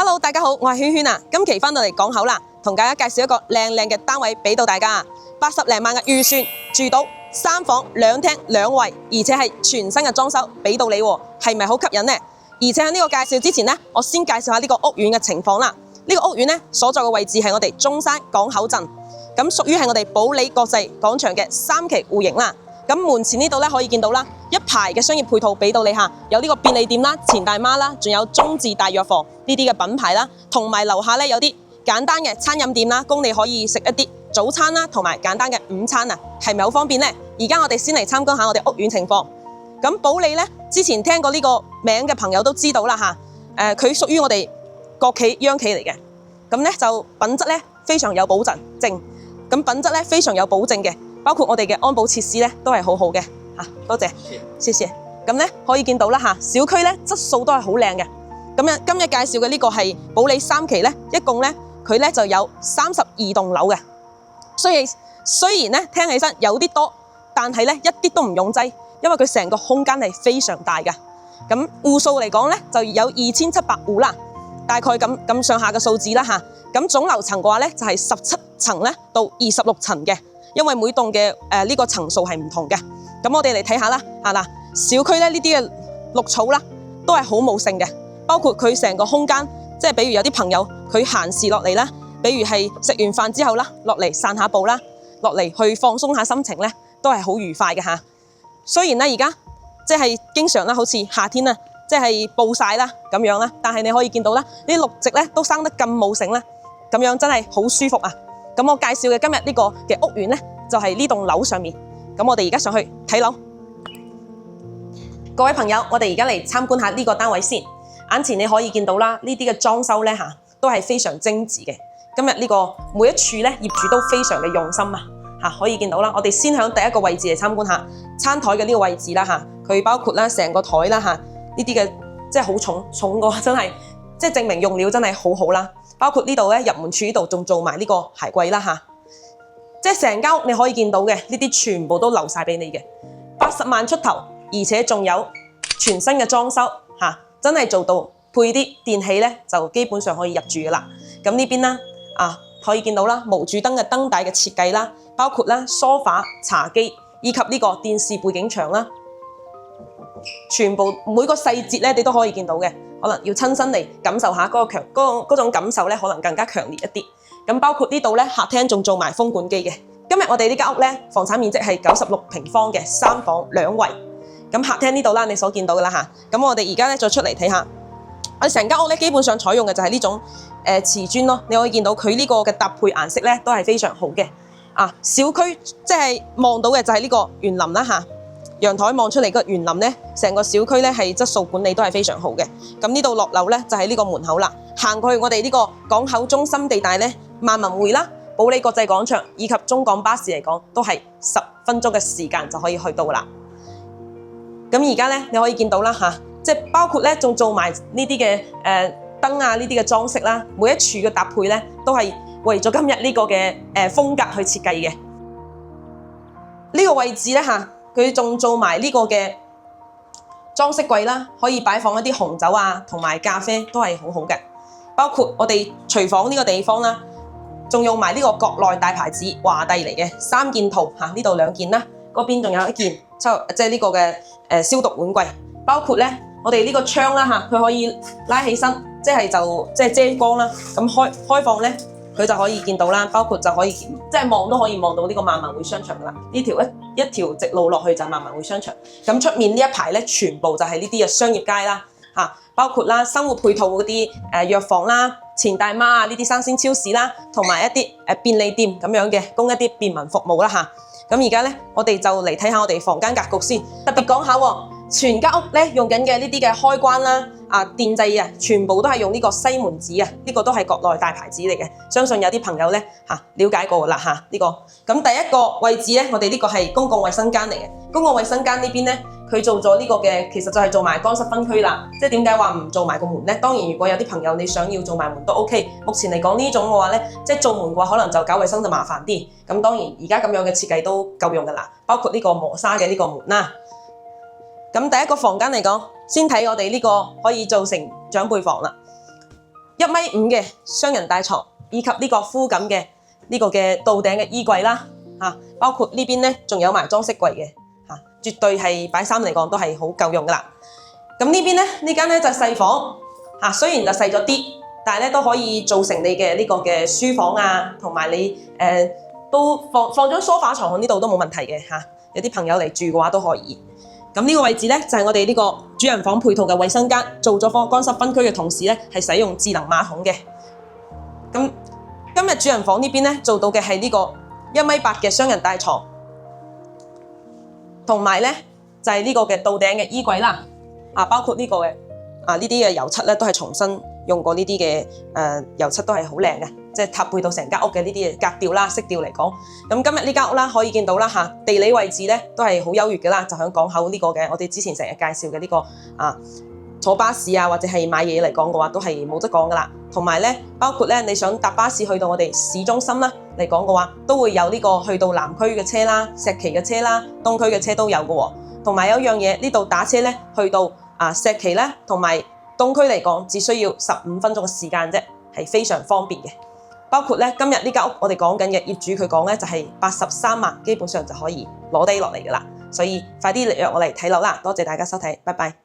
Hello， 大家好，我係圈圈啊。今期翻到嚟港口啦，同大家介紹一個靚靚嘅單位俾到大家，80零萬嘅預算，住到3房2廳2衛，而且係全新嘅裝修俾到你喎，係咪好吸引呢？而且喺呢個介紹之前呢，我先介紹下呢個屋苑嘅情況啦。呢個屋苑呢，所在嘅位置係我哋中山港口鎮，咁屬於係我哋保利國際廣場嘅3期戶型啦。咁門前呢度咧可以見到啦，一排嘅商業配套俾到你嚇，有呢個便利店啦、錢大媽啦，仲有中字大藥房呢啲嘅品牌啦，同埋樓下咧有啲簡單嘅餐飲店啦，供你可以食一啲早餐啦，同埋簡單嘅午餐啊，係咪好方便呢？而家我哋先嚟參觀下我哋屋苑情況。咁保利咧，之前聽過呢個名嘅朋友都知道啦嚇，佢屬於我哋國企央企嚟嘅，咁咧就品質咧非常有保證，咁品質咧非常有保證嘅。包括我哋嘅安保設施咧都係好好嘅嚇，多謝，謝謝。咁咧可以見到啦嚇，小區咧質素都係好靚嘅。咁今日介紹嘅呢個係保利3期咧，一共咧佢咧就有32棟樓嘅。雖然咧聽起身有啲多，但係咧一啲都唔擁擠，因為佢成個空間係非常大嘅。咁戶數嚟講咧就有2700戶啦，大概咁上下嘅數字啦嚇。咁總樓層嘅話咧就係17層咧到26層嘅。因為每棟嘅呢個層數係唔同嘅，咁我哋嚟睇下啦，小區咧呢啲嘅綠草啦，都係好茂盛嘅，包括佢成個空間，即係比如有啲朋友佢閒時落嚟啦，比如係食完飯之後啦，落嚟散下步啦，落嚟去放鬆下心情咧，都係好愉快嘅嚇。雖然咧而家即係經常啦，好似夏天啊，即係暴曬啦咁樣啦，但係你可以見到啦，呢啲綠植咧都生得咁茂盛啦，咁樣真係好舒服啊！咁我介紹嘅今日呢個嘅屋苑呢，就係呢棟樓上面。咁我哋而家上去睇樓。各位朋友，我哋而家嚟參觀下呢個單位先。眼前你可以見到啦，呢啲嘅裝修呢都係非常精緻嘅。今日呢個每一處呢，業主都非常嘅用心啊可以見到啦。我哋先響第一個位置嚟參觀下餐台嘅呢個位置啦佢包括啦成個台啦呢啲嘅即係好重個，真係即係證明用料真係好好啦。包括呢度咧，入門處呢度仲做埋呢個鞋櫃啦嚇，即係成間屋你可以見到嘅呢啲全部都留晒俾你嘅，80萬出頭，而且仲有全新嘅裝修真係做到配啲電器咧，就基本上可以入住噶啦。咁呢邊啦可以見到啦，無主燈嘅燈帶嘅設計啦，包括啦梳化、茶几以及呢個電視背景牆啦，全部每個細節咧你都可以見到嘅。可能要親身嚟感受下嗰種感受咧，可能更加強烈一啲。咁包括呢度咧，客廳仲做埋風管機嘅。今日我哋呢間屋咧，房產面積係96平方嘅3房2衛。咁客廳呢度啦，你所見到嘅啦嚇。咁我哋而家咧再出嚟睇下，我哋成間屋咧基本上採用嘅就係呢種瓷磚咯。你可以見到佢呢個嘅搭配顏色咧都係非常好嘅。小區即係望到嘅就係呢個園林啦嚇。陽台望出嚟個園林咧，成個小區咧係質素管理都係非常好嘅。咁呢度落樓咧就係呢個門口啦。行過去我哋呢個港口中心地帶咧，萬民匯啦、保利國際廣場以及中港巴士嚟講，都係10分鐘嘅時間就可以去到啦。咁而家咧你可以見到啦即係包括咧仲做埋呢啲嘅燈啊，呢啲嘅裝飾啦，每一處嘅搭配咧都係為咗今日呢個嘅風格去設計嘅。呢個位置咧佢仲做埋呢個嘅裝飾櫃啦，可以擺放一啲紅酒啊，同埋咖啡都係好好嘅。包括我哋廚房呢個地方啦，仲用埋呢個國內大牌子華帝嚟嘅3件套呢度2件啦，嗰邊仲有1件即係呢個嘅消毒碗櫃。包括咧我哋呢個窗啦佢可以拉起身，即係遮光啦。咁開放咧，佢就可以見到啦，包括就可以即係望都可以望到呢個萬民匯商場啦。呢條一條直路落去就係萬民匯商場。咁出面呢一排咧，全部就係呢啲嘅商業街啦，包括啦生活配套嗰啲藥房啦、錢大媽啊呢啲生鮮超市啦，同埋一啲便利店咁樣嘅，供一啲便民服務啦咁而家咧，我哋就嚟睇下我哋房間格局先，特別講下喎。全間屋咧用緊嘅呢啲嘅開關啦、電掣全部都係用呢個西門子呢個都係國內大牌子嚟嘅，相信有啲朋友咧了解過啦呢個。咁第一個位置咧，我哋呢個係公共衛生間嚟嘅。公共衛生間呢邊咧，佢做咗呢個嘅，其實就係做埋乾濕分區啦。即係點解話唔做埋個門咧？當然，如果有啲朋友你想要做埋門都 OK。目前嚟講呢種嘅話咧，即係做門嘅話，可能就搞衛生就麻煩啲。咁當然而家咁樣嘅設計都夠用㗎啦，包括呢個磨砂嘅呢個門啦。咁第一個房間嚟講，先睇我哋呢個可以做成長輩房啦。一1.5米嘅雙人大床，以及呢個敷緊嘅呢個嘅到頂嘅衣櫃啦，包括呢邊咧仲有埋裝飾櫃嘅，絕對係擺衫嚟講都係好夠用噶啦。咁呢邊咧呢間咧就細房，雖然就細咗啲，但係咧都可以做成你嘅呢個嘅書房啊，同埋你都放張梳化床喺呢度都冇問題嘅嚇。有啲朋友嚟住嘅話都可以。咁呢個位置咧就係我哋呢個主人房配套嘅衛生間，做咗乾濕分區嘅同時咧係使用智能馬桶嘅。咁今日主人房呢邊咧做到嘅係呢個1.8米嘅雙人大床，同埋咧就係呢個嘅到頂嘅衣櫃啦。包括呢個嘅呢啲嘅油漆咧都係重新用過呢啲嘅油漆，都係好靚嘅，即係搭配到成間屋嘅呢啲嘅格調啦、色調嚟講。咁今日呢間屋啦，可以見到啦地理位置咧都係好優越嘅啦，就喺港口呢個嘅我哋之前成日介紹嘅呢個坐巴士或者係買嘢嚟講嘅話，都係冇得講噶啦。同埋咧，包括咧你想搭巴士去到我哋市中心啦嚟講嘅話，都會有呢個去到南區嘅車啦、石岐嘅車啦、東區嘅車都有嘅喎。同埋有一樣嘢，呢度打車咧去到石岐咧同埋東區嚟講，只需要15分鐘嘅時間啫，係非常方便嘅。包括咧今日呢間屋我哋講緊嘅業主佢講咧就係83萬，基本上就可以攞低落嚟噶啦。所以快啲嚟約我嚟睇樓啦！多謝大家收睇，拜拜。